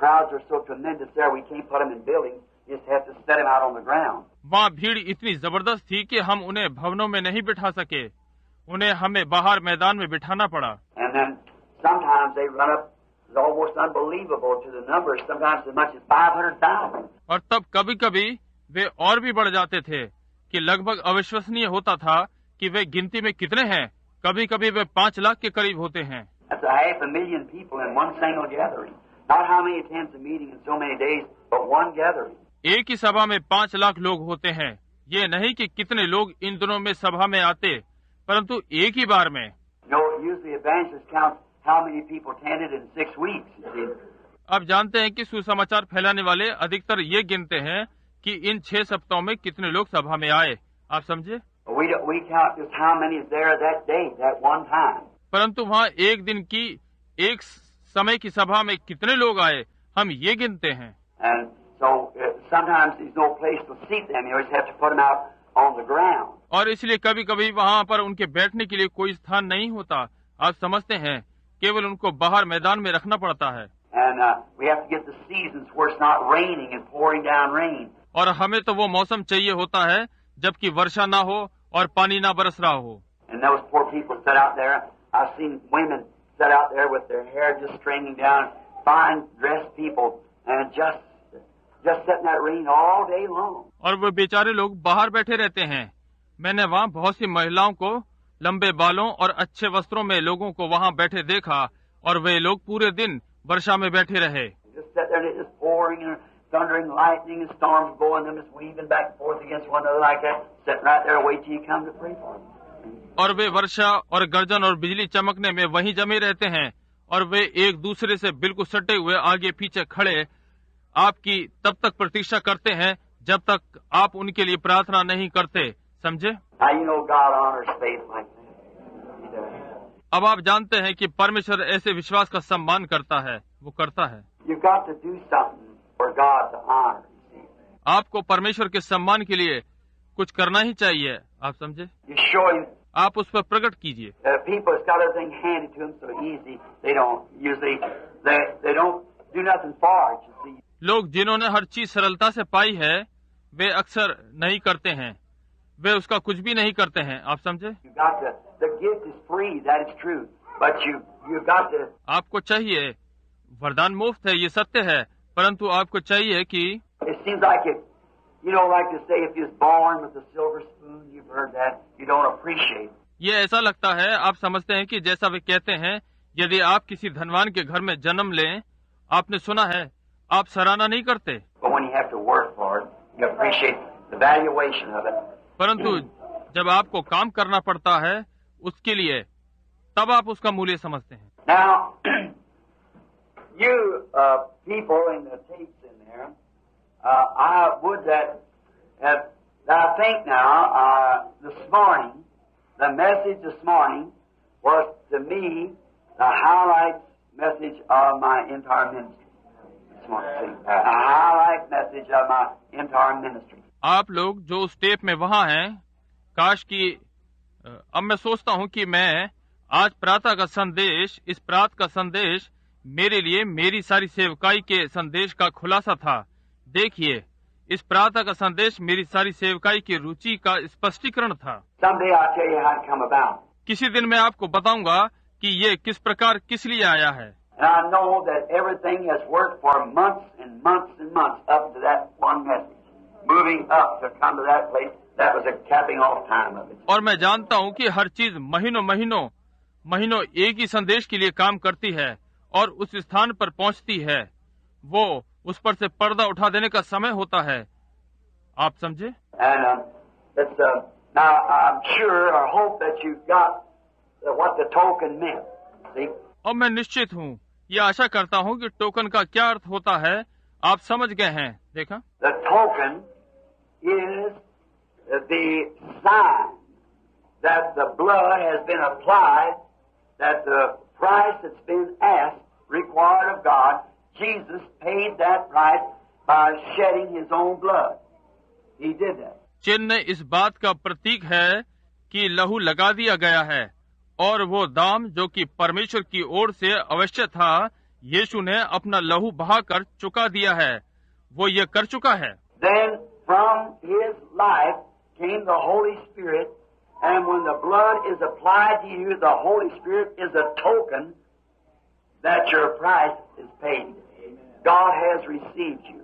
crowds are so tremendous there, we can't put them in buildings. You just have to set them out on the ground. वहाँ भीड़ इतनी जबरदस्त थी कि हम उन्हें भवनों में नहीं बिठा सके, उन्हें हमें बाहर मैदान में बिठाना पड़ा। And then sometimes they run up, it's almost unbelievable to the numbers, sometimes as much as 500,000. और तब कभी-कभी वे और भी बढ़ जाते थे कि लगभग अविश्वसनीय होता था कि वे गिनती में कितने हैं। कभी-कभी वे 5 लाख के करीब होते हैं। That's 500,000 people in one single gathering. Not how many attends a meeting in so many days, but one gathering. एक ही सभा में 5 लाख लोग होते हैं। ये नहीं कि कितने लोग इन दिनों में सभा में आते, परंतु एक ही बार में। Usually evangelists count how many people attended in 6 weeks. You see. अब जानते हैं कि सुसमाचार फैलाने वाले अधिकतर ये गिनते हैं कि इन 6 सप्ताहों में कितने लोग सभा में आए। आप समझे? We count just how many is there that day, that one time. परंतु वहाँ एक दिन की एक समय की सभा में कितने लोग आए, हम ये गिनते हैं। And so sometimes there's no place to seat them. You always have to put them out on the ground. और इसलिए कभी-कभी वहाँ पर उनके बैठने के लिए कोई स्थान नहीं होता। आप समझते हैं, केवल उनको बाहर मैदान में रखना पड़ता है। And we have to get the seasons where it's not raining and pouring down rain. और हमें तो वो मौसम चाहिए होता है जबकि वर्षा ना हो और पानी ना बरस रहा हो। And those poor people sit out there. I've seen women sit out there with their hair just stringing down, fine dressed people, and just sit in that rain all day long. और वो बेचारे लोग बाहर बैठे रहते हैं। मैंने वहाँ बहुत सी महिलाओं को लंबे बालों और अच्छे वस्त्रों में लोगों को वहाँ बैठे देखा, और वे लोग पूरे दिन वर्षा में बैठे रहे। Just sit there and it's pouring and thundering, lightning and storms blowing them, just weaving back and forth against one another like that, sitting right there, wait till you come to pray for them. और वे वर्षा और गर्जन और बिजली चमकने में वहीं जमे रहते हैं, और वे एक दूसरे से बिल्कुल सटे हुए आगे पीछे खड़े आपकी तब तक प्रतीक्षा करते हैं जब तक आप उनके लिए प्रार्थना नहीं करते। समझे? Now you know God honors faith like that. He does. अब आप जानते हैं कि परमेश्वर ऐसे विश्वास का सम्मान करता है, वो करता है। You've got to do something for God to honor. You see. आपको परमेश्वर के सम्मान के लिए कुछ करना ही चाहिए। आप समझे? You show Him. आप उस पर प्रकट कीजिए। People has got everything handed to them so easy. They don't usually they don't do nothing for it. You see. लोग जिन्होंने हर चीज सरलता से पाई है, वे अक्सर नहीं करते हैं, वे उसका कुछ भी नहीं करते हैं। आप समझे? The gift is free, that is true, but you've got to. आपको चाहिए, वरदान मुफ्त है, ये सत्य है, परंतु आपको चाहिए कि It seems like it, like to say if you're born with a silver spoon, you've heard that, you don't appreciate. ये ऐसा लगता है, आप समझते हैं कि जैसा वे कहते हैं, यदि आप किसी धनवान के घर में जन्म लें, आपने सुना है, आप सराहना नहीं करते। But when you have to work for it, you appreciate the valuation of it. परंतु जब आपको काम करना पड़ता है उसके लिए, तब आप उसका मूल्य समझते हैं। Now, you people in the tapes in there, I would that I think now this morning, the message this morning was to me the highlight message of my entire ministry. This morning, a highlight message of my entire ministry. आप लोग जो उस tape में वहाँ हैं, काश कि अब मैं सोचता हूँ कि मैं आज प्रातः का संदेश, इस प्रात का संदेश मेरे लिए मेरी सारी सेवकाई के संदेश का खुलासा था। देखिए, इस प्रातः का संदेश मेरी सारी सेवकाई की रुचि का स्पष्टीकरण था। Someday I'll tell you how it come about. किसी दिन मैं आपको बताऊंगा कि ये किस प्रकार किस लिए आया है। And I know that everything has worked for months and months and months up to that one message. Moving up to come to that place, that was a capping off time of it. और मैं जानता हूँ कि हर चीज महीनों एक ही संदेश के लिए काम करती है और उस स्थान पर पहुँचती है, वो उस पर से पर्दा उठा देने का समय होता है। आप समझे? And it's now I'm sure or hope that you got what the token meant. See? और मैं निश्चित हूँ, ये आशा करता हूँ कि टोकन का क्या अर्थ होता है, आप समझ गए हैं। देखा? The token is the sign that the blood has been applied, that the price that's been asked, required of God, Jesus paid that price by shedding His own blood. He did that. चिन्ह इस बात का प्रतीक है कि लहू लगा दिया गया है, और वो दाम जो कि परमेश्वर की ओर से अवश्य था, यीशु ने अपना लहू बहाकर चुका दिया है, वो ये कर चुका है। Then from his life came the Holy Spirit, and when the blood is applied to you, the Holy Spirit is a token that your price is paid. God has received you,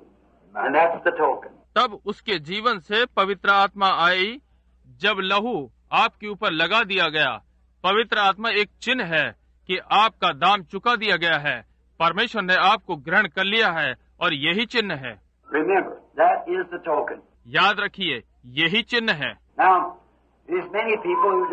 and that's the token. तब उसके जीवन से पवित्र आत्मा आई। जब लहू आपके ऊपर लगा दिया गया, पवित्र आत्मा एक चिन्ह है कि आपका दाम चुका दिया गया है, परमेश्वर ने आपको ग्रहण कर लिया है, और यही चिन्ह है। Remember, that is the token. याद रखिए, यही चिन्ह है। Now, there's many people who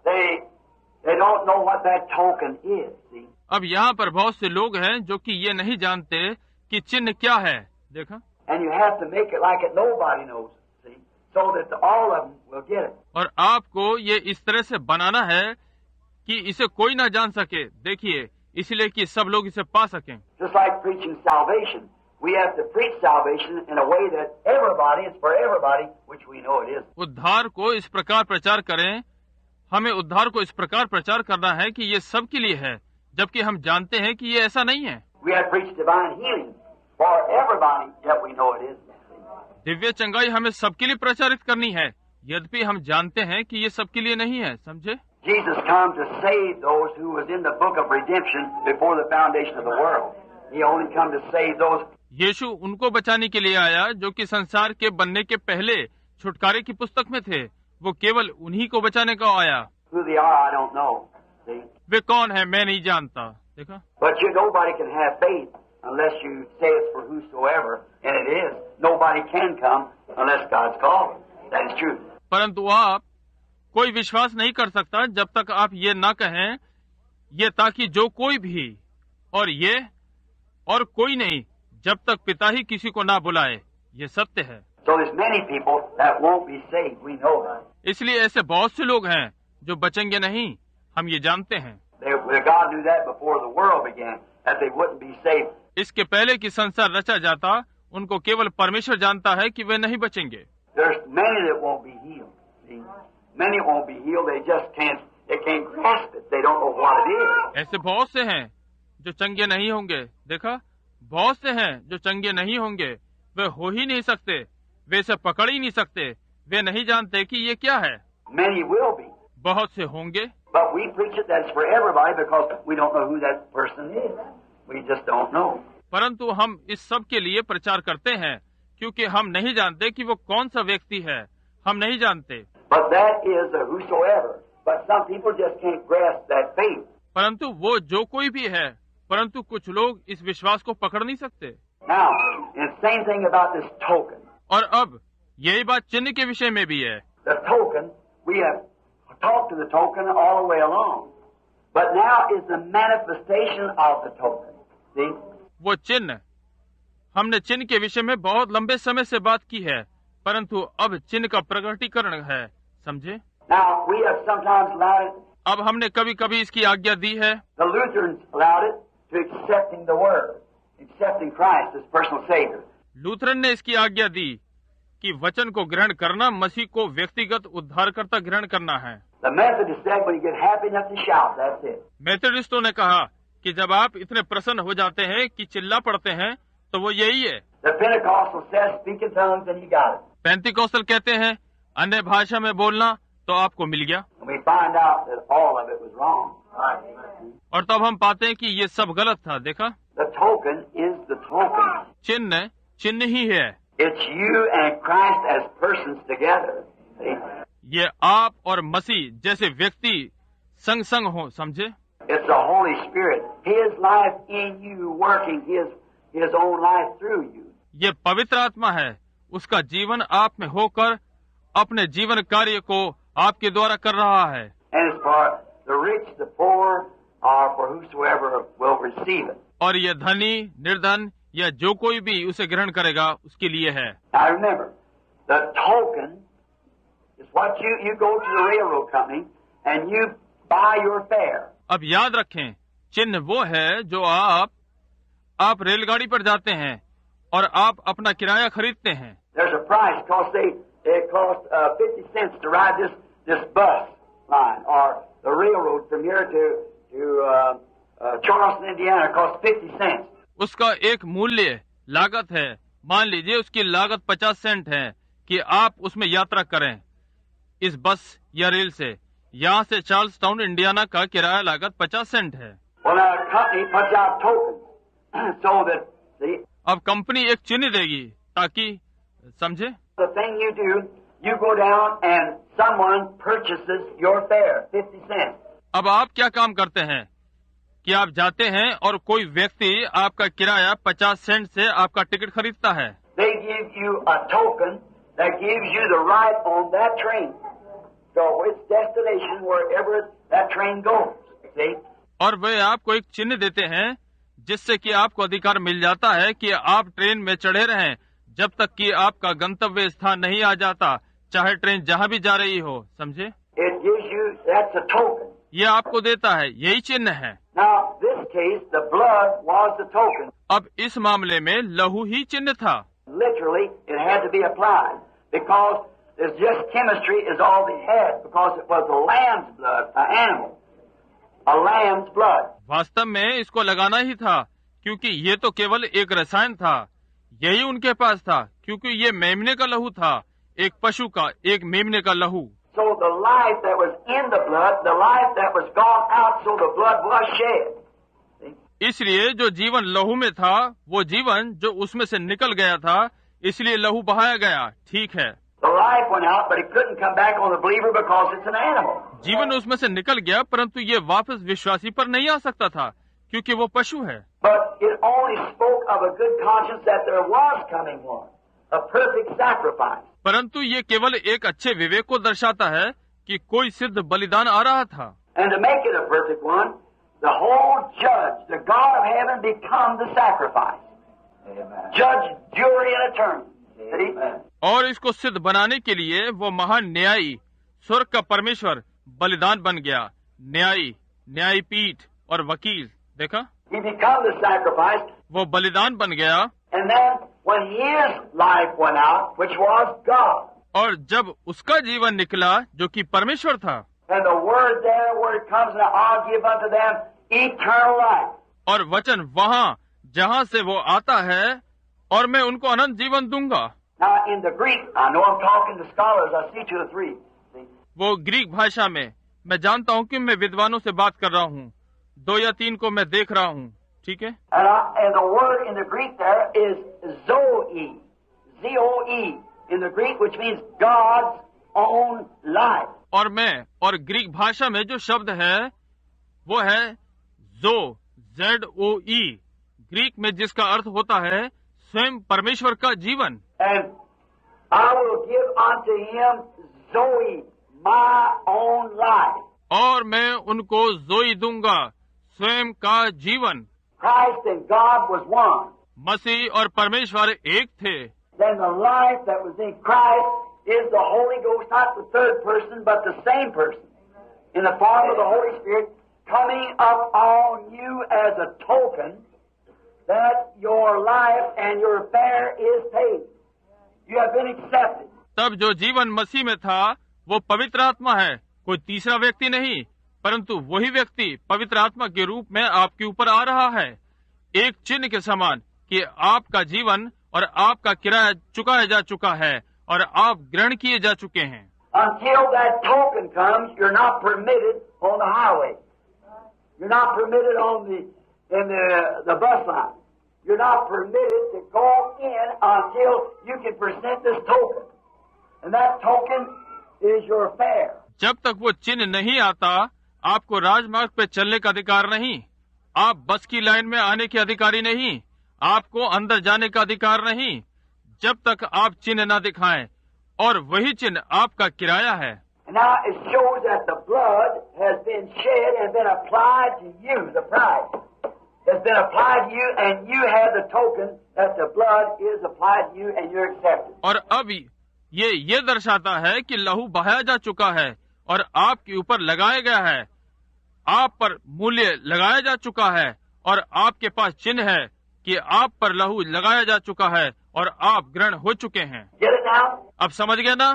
they don't know what that token is. See? अब यहाँ पर बहुत से लोग हैं जो कि ये नहीं जानते कि चिन्ह क्या है। देखा? And you have to make it like it nobody knows. See? So that all of them will get it. और आपको ये इस तरह से बनाना है कि इसे कोई ना जान सके। देखिए, इसलिए कि सब लोग इसे पा सकें। Just like preaching salvation, we have to preach salvation in a way that everybody is for everybody, which we know it is. उद्धार को इस प्रकार प्रचार करें, हमें उद्धार को इस प्रकार प्रचार करना है कि ये सब के लिए है, जबकि हम जानते हैं कि ये ऐसा नहीं है। We have to preach divine healing for everybody, yet we know it is. Divya चंगाई हमें सबके लिए प्रचारित करनी है, यद्यपि हम जानते हैं कि ये सबके लिए नहीं है। समझे? Jesus came to save those who was in the book of redemption before the foundation of the world. He only come to save those. यीशु उनको बचाने के लिए आया जो कि संसार के बनने के पहले छुटकारे की पुस्तक में थे। वो केवल उन्हीं को बचाने को आया। Who they are, I don't know. See? वे कौन है मैं नहीं जानता। देखा? But nobody can have faith unless you say it's for whosoever, and it is. Nobody can come unless God's called. That is true. परंतु आप कोई विश्वास नहीं कर सकता जब तक आप ये ना कहें, ये ताकि जो कोई भी, और ये और कोई नहीं, जब तक पिता ही किसी को ना बुलाए। ये सत्य है। So there's many people that won't be saved. We know that. इसलिए ऐसे बहुत से लोग हैं जो बचेंगे नहीं, हम ये जानते हैं। God knew that before the world began, that they wouldn't be saved. इसके पहले कि संसार रचा जाता, उनको केवल परमेश्वर जानता है कि वे नहीं बचेंगे। There's many that won't be healed. See? Many won't be healed. They just can't grasp it. They don't know what it is. ऐसे बहुत से हैं जो चंगे नहीं होंगे। देखा? बहुत से हैं जो चंगे नहीं होंगे, वे हो ही नहीं सकते, वे इसे पकड़ ही नहीं सकते, वे नहीं जानते कि ये क्या है। Many will be. बहुत से होंगे। But we preach it that's for everybody because we don't know who that person is. We just don't know. परंतु हम इस सब के लिए प्रचार करते हैं क्योंकि हम नहीं जानते कि वो कौन सा व्यक्ति है, हम नहीं जानते। But that is a whosoever. But some people just can't grasp that faith. परंतु वो जो कोई भी है, परंतु कुछ लोग इस विश्वास को पकड़ नहीं सकते। Now, and same thing about this token. और अब यही बात चिन्ह के विषय में भी है। The token, we have talked to the token all the way along. But now is the manifestation of the token. See? वो चिन्ह, हमने चिन्ह के विषय में बहुत लंबे समय से बात की है, परंतु अब चिन्ह का प्रकटीकरण है। समझे? Now, we have sometimes allowed it. अब हमने कभी कभी इसकी आज्ञा दी है। The Lutherans allowed it to accepting the Word, accepting Christ as personal Savior. Lutheran ने इसकी आज्ञा दी कि वचन को ग्रहण करना मसीह को व्यक्तिगत उद्धारकर्ता ग्रहण करना है। The Methodists said when you get happy enough to shout, that's it. मेथोडिस्टों ने कहा कि जब आप इतने प्रसन्न हो जाते हैं कि चिल्ला पड़ते हैं, तो वो यही है। The Pentecostal says speak in tongues and you got it. पेंतिकोस्टल कहते हैं अन्य भाषा में बोलना, तो आपको मिल गया। And we find out that all of it was wrong. और तब हम पाते हैं कि ये सब गलत था। देखा? The token is the token. चिन्ह चिन्ह ही है। It's you and Christ as persons together. See? ये आप और मसीह जैसे व्यक्ति संग संग हो। समझे? It's the Holy Spirit, His life in you, working His own life through you. ये पवित्र आत्मा है, उसका जीवन आप में होकर अपने जीवन कार्य को आपके द्वारा कर रहा है। And it's for the rich, the poor, or for whosoever will receive it. और ये धनी, निर्धन या जो कोई भी उसे ग्रहण करेगा, उसके लिए है। Now remember, the token is what you go to the railroad company and you buy your fare. अब याद रखें, चिन्ह वो है जो आप रेलगाड़ी पर जाते हैं और आप अपना किराया खरीदते हैं। There's a price because it costs 50 cents to ride this bus line or the railroad from here to Charleston, Indiana, cost 50 cents. उसका एक मूल्य लागत है, मान लीजिए उसकी लागत 50 सेंट है कि आप उसमें यात्रा करें इस बस या रेल से। यहाँ से चार्ल्स टाउन इंडियाना का किराया लागत 50 सेंट है। Well, now, a company puts out tokens so that, see, अब कंपनी एक चिन्ह देगी ताकि, समझे, the thing you do, you go down and someone purchases your fare, 50 cents. अब आप क्या काम करते हैं कि आप जाते हैं और कोई व्यक्ति आपका किराया 50 सेंट से आपका टिकट खरीदता है। They give you a token that gives you the right on that train. So its destination wherever that train goes. See? और वे आपको एक चिन्ह देते हैं जिससे कि आपको अधिकार मिल जाता है कि आप ट्रेन में चढ़े रहें जब तक कि आपका गंतव्य स्थान नहीं आ जाता, चाहे ट्रेन जहाँ भी जा रही हो, समझे। It gives you, that's a token. ये आपको देता है, यही चिन्ह है। Now, this case, the blood was the token. अब इस मामले में लहू ही चिन्ह था। Literally, it had to be applied because there's just chemistry is all they had because it was a lamb's blood, an animal, a lamb's blood. वास्तव में इसको लगाना ही था क्योंकि ये तो केवल एक रसायन था, यही उनके पास था क्योंकि ये मेमने का लहू था, एक पशु का, एक मेमने का लहू। So the life that was in the blood, the life that was gone out, so the blood was shed. इसलिए जो जीवन लहू में था, वो जीवन जो उसमें से निकल गया था, इसलिए लहू बहाया गया। ठीक है, The life went out, but it couldn't come back on the believer because it's an animal. जीवन उसमें से निकल गया, परंतु ये वापस विश्वासी पर नहीं आ सकता था क्योंकि वो पशु है। But it only spoke of a good conscience that there was coming one, a perfect sacrifice. परंतु ये केवल एक अच्छे विवेक को दर्शाता है कि कोई सिद्ध बलिदान आ रहा था। And to make it a perfect one, the whole judge, the God of heaven, become the sacrifice. Amen. Judge, jury, and attorney. Amen. और इसको सिद्ध बनाने के लिए वो महान न्यायी, स्वर्ग का परमेश्वर बलिदान बन गया। न्यायी, न्यायपीठ और वकील, देखा, He become the sacrifice. वो बलिदान बन गया। And then when his life went out, which was God, और जब उसका जीवन निकला जो कि परमेश्वर था, and the word there where it comes, and I'll give unto them eternal life. और वचन वहाँ जहाँ से वो आता है और मैं उनको अनंत जीवन दूंगा। Now in the Greek, I know I'm talking to scholars, I see 2 or 3. See? वो ग्रीक भाषा में, मैं जानता हूँ कि मैं विद्वानों से बात कर रहा हूँ, 2 या 3 को मैं देख रहा हूँ, ठीक है। And the word in the Greek there is zoe, Z-O-E, in the Greek, which means God's own life. और मैं, और ग्रीक भाषा में जो शब्द है वो है जो, Z-O-E, ग्रीक में जिसका अर्थ होता है स्वयं परमेश्वर का जीवन। And I will give unto him Zoe, my own life. और मैं उनको जोई दूंगा, स्वयं का जीवन। Christ and God was one. मसीह और परमेश्वर एक थे। Then the life that was in Christ is the Holy Ghost, not the third person, but the same person, in the form of the Holy Spirit, coming up on you as a token that your life and your fare is paid. You have been accepted. तब जो जीवन मसीह में था वो पवित्र आत्मा है, कोई तीसरा व्यक्ति नहीं, परंतु वही व्यक्ति पवित्र आत्मा के रूप में आपके ऊपर आ रहा है, एक चिन्ह के समान कि आपका जीवन और आपका किराया चुकाया जा चुका है और आप ग्रहण किए जा चुके हैं। Until that token comes, you're not permitted on the highway. You're not permitted on the bus line. You're not permitted to go in until you can present this token. And that token is your fare. जब तक वो चिन्ह नहीं आता, आपको राजमार्ग पे चलने का अधिकार नहीं, आप बस की लाइन में आने के अधिकारी नहीं, आपको अंदर जाने का अधिकार नहीं, जब तक आप चिन्ह न दिखाएं, और वही चिन्ह आपका किराया है। Now it shows that the blood has been shed and been applied to you, the price has been applied to you, and you have the token that the blood is applied to you and you're accepted. और अब ये दर्शाता है कि लहू बहाया जा चुका है और आपके ऊपर लगाया गया है, आप पर मूल्य लगाया जा चुका है और आपके पास चिन्ह है कि आप पर लहू लगाया जा चुका है और आप ग्रहण हो चुके हैं। Get it now? अब समझ गए ना?